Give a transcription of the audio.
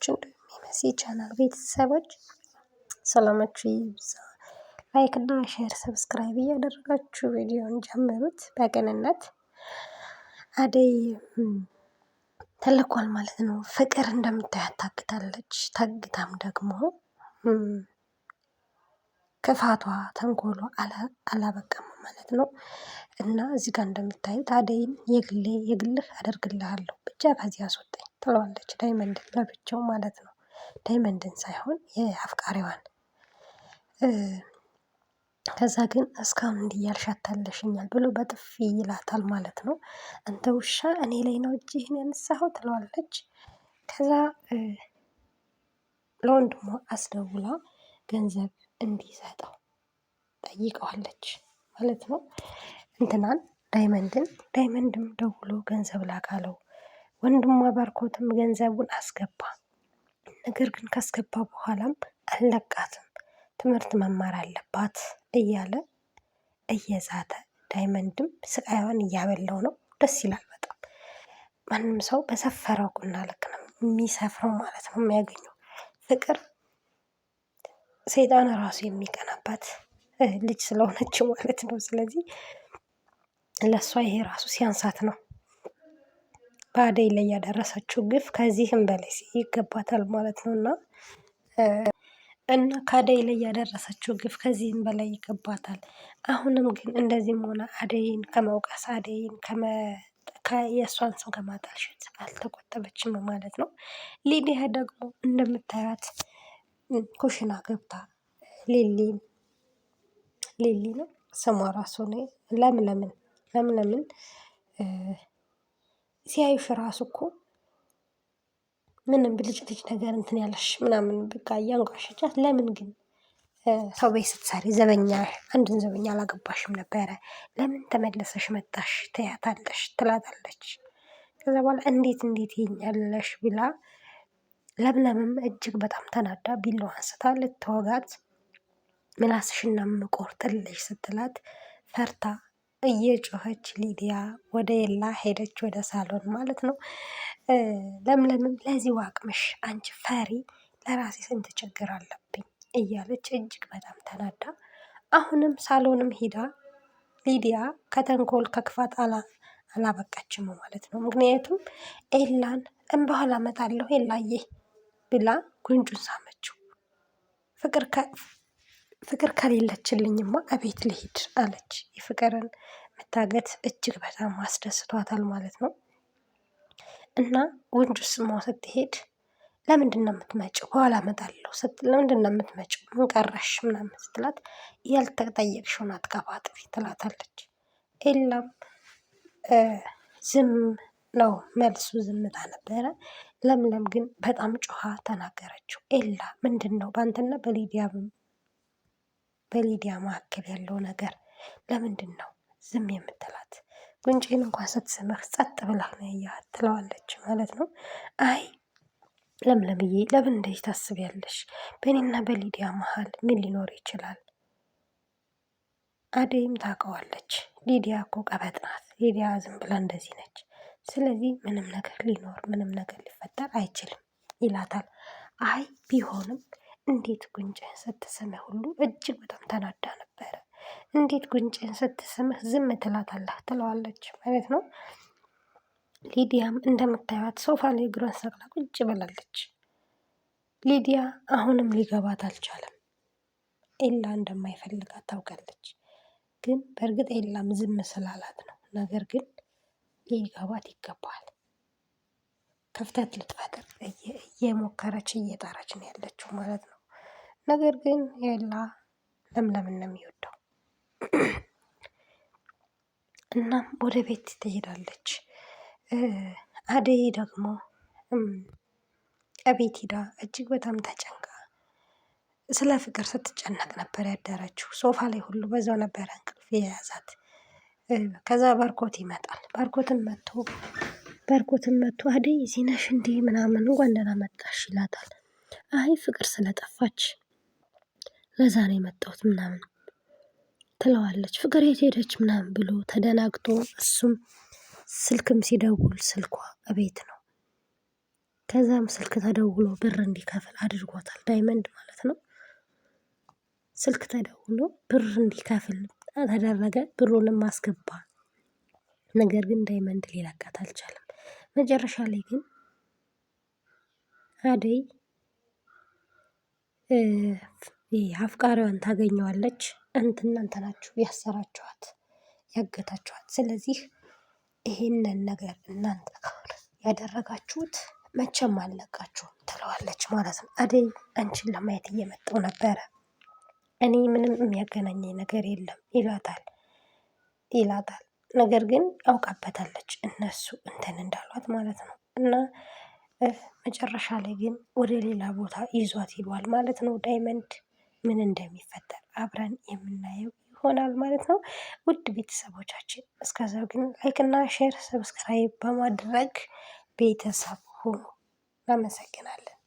የመሲ ቻናል ቤተሰቦች ሰላማችሁ ይብዛ። ላይክ እና ሼር ሰብስክራይብ እያደረጋችሁ ቪዲዮን ጀምሩት። በቅንነት አደይ ተልኳል ማለት ነው። ፍቅር እንደምታያት ታግታለች። ታግታም ደግሞ ክፋቷ ተንኮሏ አላበቃም ማለት ነው። እና እዚህ ጋር እንደምታዩት አደይን የግልህ አደርግልሃለሁ ብቻ ከዚህ አስወጣኝ ትለዋለች። ዳይመንድን ለብቻው ማለት ነው። ዳይመንድን ሳይሆን የአፍቃሪዋን። ከዛ ግን እስካሁን እንዲህ እያልሽ አታለሽኛል ብሎ በጥፊ ይላታል ማለት ነው። አንተ ውሻ እኔ ላይ ነው እጅህን ያነሳኸው ትለዋለች። ከዛ ለወንድሟ አስደውላ ገንዘብ እንዲሰጠው ጠይቀዋለች ማለት ነው። እንትናን ዳይመንድም ደውሎ ገንዘብ ላካለው። ወንድሟ ባርኮትም ገንዘቡን አስገባ። ነገር ግን ካስገባ በኋላም አልለቃትም፣ ትምህርት መማር አለባት እያለ እየዛተ ዳይመንድም ስቃይዋን እያበላው ነው። ደስ ይላል በጣም። ማንም ሰው በሰፈረው ቁና ልክ ነው የሚሰፍረው ማለት ነው የሚያገኘው። ፍቅር ሰይጣን ራሱ የሚቀናባት ልጅ ስለሆነች ማለት ነው። ስለዚህ ለእሷ ይሄ ራሱ ሲያንሳት ነው። በአደይ ላይ ያደረሰችው ግፍ ከዚህም በላይ ይገባታል ማለት ነው። እና ከአደይ ላይ ያደረሰችው ግፍ ከዚህም በላይ ይገባታል። አሁንም ግን እንደዚህም ሆነ አደይን ከመውቀስ አደይን የእሷን ስም ከማጠልሸት አልተቆጠበችም ማለት ነው። ሊዲያ ደግሞ እንደምታያት ኩሽና ገብታ ሊሊ ነው ስሟ ራሱ ነው። ለምለምን ሲያዩሽ ራሱ እኮ ምንም ብልጭልጭ ነገር እንትን ያለሽ ምናምን በቃ እያንቋሸቻት፣ ለምን ግን ሰው ቤት ስትሰሪ አንድን ዘበኛ አላገባሽም ነበረ? ለምን ተመለሰሽ መጣሽ ትላታለች። ከዛ በኋላ እንዴት ይኛለሽ ብላ ለምለምም እጅግ በጣም ተናዳ ቢላዋ አንስታ ልትወጋት ምላስሽን ነው የምቆርጥልሽ ስትላት ፈርታ እየጮኸች ሊዲያ ወደ ኤላ ሄደች፣ ወደ ሳሎን ማለት ነው። ለምለምም ለዚህ ዋቅምሽ አንቺ ፈሪ፣ ለራሴ ስንት ችግር አለብኝ እያለች እጅግ በጣም ተናዳ አሁንም ሳሎንም ሄዳ ሊዲያ ከተንኮል ከክፋት አላበቃችም ማለት ነው። ምክንያቱም ኤላን እንበኋላ እመጣለሁ ኤላዬ ብላ ጉንጩን ሳመችው። ፍቅር ከሌለችልኝማ እቤት ልሂድ አለች። የፍቅርን መታገት እጅግ በጣም አስደስቷታል ማለት ነው። እና ጉንጩ ስማው ስትሄድ ለምንድን ነው የምትመጪው? በኋላ እመጣለሁ ስትል ለምንድን ነው የምትመጪው? ምን ቀረሽ ምናምን ስትላት ያልተጠየቅሽውን አትቀባጥሪ ትላታለች። ኤላም ዝም ነው መልሱ፣ ዝምታ ነበረ። ለምለም ግን በጣም ጮኻ ተናገረችው። ኤላ ምንድን ነው በአንተና በሊዲያ መካከል ያለው ነገር? ለምንድን ነው ዝም የምትላት? ጉንጭን እንኳን ስትስምህ ጸጥ ብላህ ነው ያያት ትለዋለች ማለት ነው። አይ ለምለምዬ ለምን እንደዚህ ታስቢያለሽ? በእኔና በሊዲያ መሀል ምን ሊኖር ይችላል? አደይም ታውቀዋለች። ሊዲያ እኮ ቀበጥ ናት። ሊዲያ ዝም ብላ እንደዚህ ነች። ስለዚህ ምንም ነገር ሊፈጠር አይችልም ይላታል። አይ ቢሆንም እንዴት ጉንጭህን ስትስምህ ሁሉ እጅግ በጣም ተናዳ ነበረ። እንዴት ጉንጭህን ስትስምህ ዝም ትላታለህ? ትለዋለች ማለት ነው። ሊዲያም እንደምታዩት ሶፋ ላይ እግሯን ሰቅላ ቁጭ ብላለች። ሊዲያ አሁንም ሊገባት አልቻለም። ኤላ እንደማይፈልጋት ታውቃለች። ግን በእርግጥ ኤላም ዝም ስላላት ነው። ነገር ግን ሊገባት ይገባል። ክፍተት ልትፈጥር እየሞከረች እየጣረች ነው ያለችው ማለት ነው። ነገር ግን ኤላ ለምለምን ነው የሚወደው። እናም ወደ ቤት ትሄዳለች። አደይ ደግሞ እቤት ሂዳ እጅግ በጣም ተጨንቃ ስለ ፍቅር ስትጨነቅ ነበር ያደረችው። ሶፋ ላይ ሁሉ በዛው ነበረ እንቅልፍ የያዛት። ከዛ ባርኮት ይመጣል። ባርኮትን መጥቶ አደይ እዚህ ነሽ እንዴ ምናምን እንኳን ደህና መጣሽ ይላታል። አይ ፍቅር ስለጠፋች ለዛ ነው የመጣሁት ምናምን ትለዋለች። ፍቅር የት ሄደች ምናምን ብሎ ተደናግጦ እሱም ስልክም ሲደውል ስልኳ እቤት ነው። ከዛም ስልክ ተደውሎ ብር እንዲከፍል አድርጎታል። ዳይመንድ ማለት ነው። ስልክ ተደውሎ ብር እንዲከፍል ተደረገ። ብሩንም አስገባ። ነገር ግን ዳይመንድ ሊለቃት አልቻለም። መጨረሻ ላይ ግን አደይ አፍቃሪዋን ታገኘዋለች። እናንተ ናችሁ ያሰራችኋት፣ ያገታችኋት። ስለዚህ ይሄንን ነገር እናንተ ከሆነ ያደረጋችሁት መቼም አልለቃችሁም ትለዋለች ማለት ነው። አደይ አንቺን ለማየት እየመጣሁ ነበረ፣ እኔ ምንም የሚያገናኘኝ ነገር የለም ይላታል። ነገር ግን አውቃበታለች እነሱ እንትን እንዳሏት ማለት ነው። እና መጨረሻ ላይ ግን ወደ ሌላ ቦታ ይዟት ሄዷል ማለት ነው። ዳይመንድ ምን እንደሚፈጠር አብረን የምናየው ይሆናል ማለት ነው። ውድ ቤተሰቦቻችን እስከዛው ግን ላይክና ሼር፣ ሰብስክራይብ በማድረግ ቤተሰብ ሁኑ። እናመሰግናለን።